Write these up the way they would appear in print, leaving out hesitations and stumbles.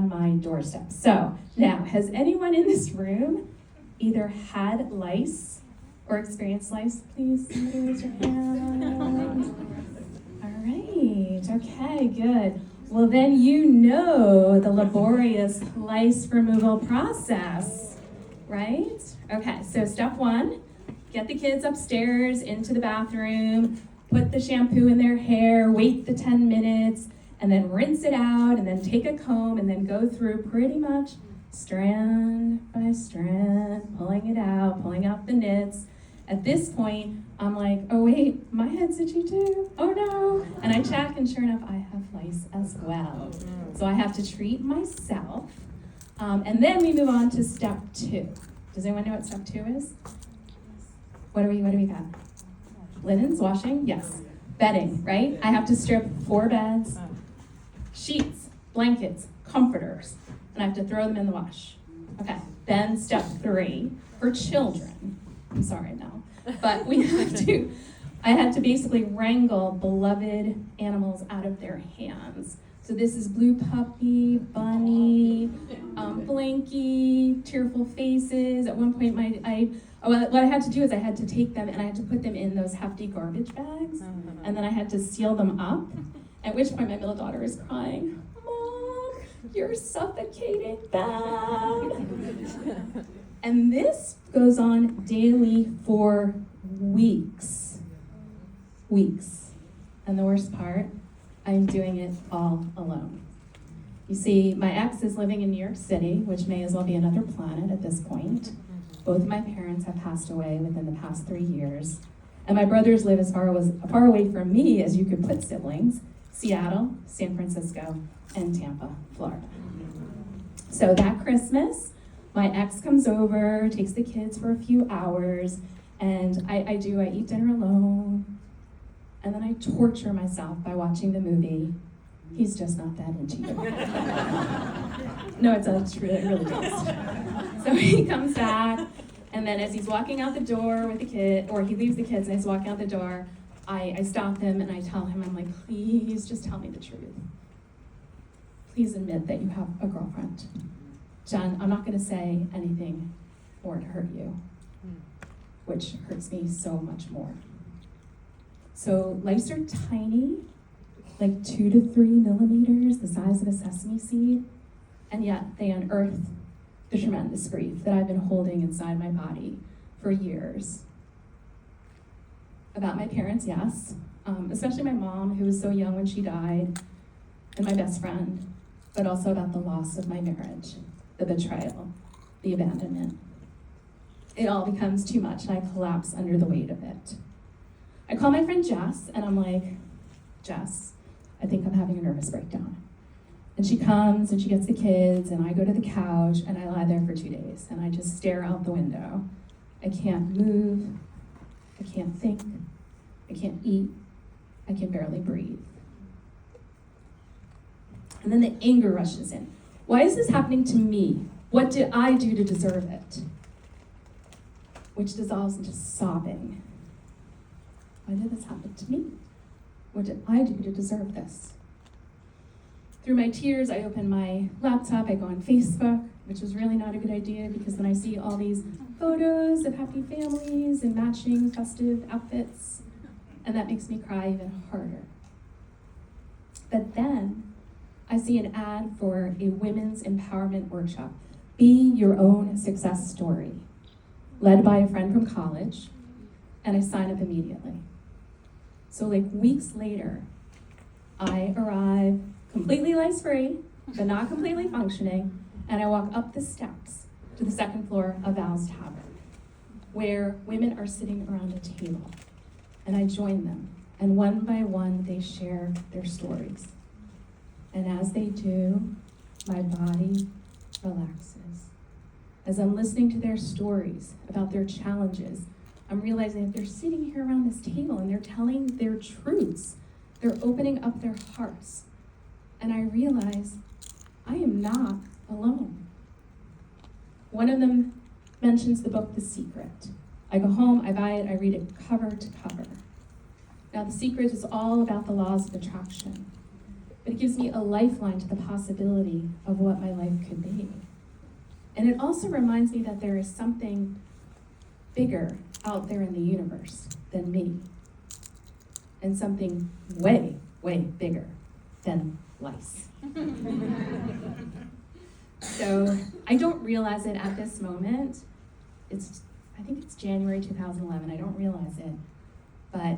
on my doorstep. So now, has anyone in this room either had lice or experienced lice? Please, somebody raise your hand. All right, okay, good. Well, then you know the laborious lice removal process, right? Okay, so step one, get the kids upstairs into the bathroom, put the shampoo in their hair, wait the 10 minutes, and then rinse it out, and then take a comb, and then go through pretty much strand by strand, pulling out the nits. At this point, I'm like, oh wait, my head's itchy too. Oh no. And I check, and sure enough, I have lice as well. So I have to treat myself. And then we move on to step 2. Does anyone know what step 2 is? What do we got? Linens, washing? Yes. Bedding, right? I have to strip 4 beds, sheets, blankets, comforters, and I have to throw them in the wash. Okay, then step 3 for children. I'm sorry, no. But I had to basically wrangle beloved animals out of their hands. So this is Blue Puppy, Bunny, Blanky, Tearful Faces. At one point, what I had to do is I had to take them and I had to put them in those hefty garbage bags, and then I had to seal them up, at which point my middle daughter is crying, Mom, you're suffocating them. And this goes on daily for weeks. And the worst part, I'm doing it all alone. You see, my ex is living in New York City, which may as well be another planet at this point. Both of my parents have passed away within the past 3 years. And my brothers live as far away from me as you could put siblings: Seattle, San Francisco, and Tampa, Florida. So that Christmas, my ex comes over, takes the kids for a few hours, and I eat dinner alone, and then I torture myself by watching the movie He's Just Not That Into You. No, it really does. So he comes back, and then as he's walking out the door with the kid, or he leaves the kids and he's walking out the door, I stop him and I tell him, I'm like, please just tell me the truth. Please admit that you have a girlfriend. Jen, I'm not gonna say anything more to hurt you, which hurts me so much more. So lice are tiny, like 2 to 3 millimeters, the size of a sesame seed, and yet they unearth the tremendous grief that I've been holding inside my body for years. About my parents, yes, especially my mom, who was so young when she died, and my best friend, but also about the loss of my marriage, the betrayal, the abandonment. It all becomes too much, and I collapse under the weight of it. I call my friend Jess, and I'm like, Jess, I think I'm having a nervous breakdown. And she comes, and she gets the kids, and I go to the couch, and I lie there for 2 days, and I just stare out the window. I can't move, I can't think, I can't eat, I can barely breathe. And then the anger rushes in. Why is this happening to me? What did I do to deserve it? Which dissolves into sobbing. Why did this happen to me? What did I do to deserve this? Through my tears, I open my laptop, I go on Facebook, which is really not a good idea because then I see all these photos of happy families and matching festive outfits, and that makes me cry even harder. But then I see an ad for a women's empowerment workshop, Be Your Own Success Story, led by a friend from college, and I sign up immediately. So like weeks later, I arrive completely lice-free, but not completely functioning, and I walk up the steps to the second floor of Val's Tavern, where women are sitting around a table, and I join them, and one by one, they share their stories. And as they do, my body relaxes. As I'm listening to their stories about their challenges, I'm realizing that they're sitting here around this table and they're telling their truths. They're opening up their hearts. And I realize I am not alone. One of them mentions the book, The Secret. I go home, I buy it, I read it cover to cover. Now, The Secret is all about the laws of attraction. but it gives me a lifeline to the possibility of what my life could be. And it also reminds me that there is something bigger out there in the universe than me, and something way, way bigger than lice. So I don't realize it at this moment. I think it's January 2011, I don't realize it, but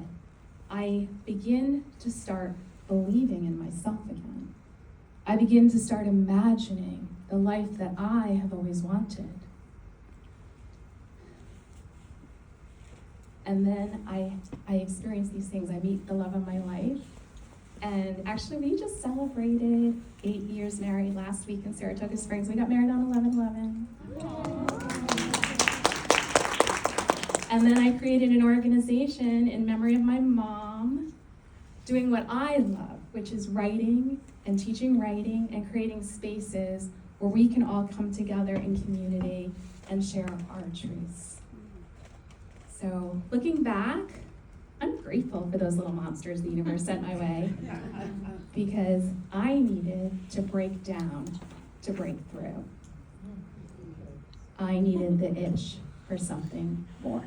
I begin to start believing in myself again. I begin to start imagining the life that I have always wanted. And then I experience these things. I meet the love of my life. And actually, we just celebrated 8 years married last week in Saratoga Springs. We got married on 11/11. And then I created an organization in memory of my mom, doing what I love, which is writing and teaching writing and creating spaces where we can all come together in community and share our truths. So looking back, I'm grateful for those little monsters the universe sent my way, because I needed to break down to break through. I needed the itch for something more.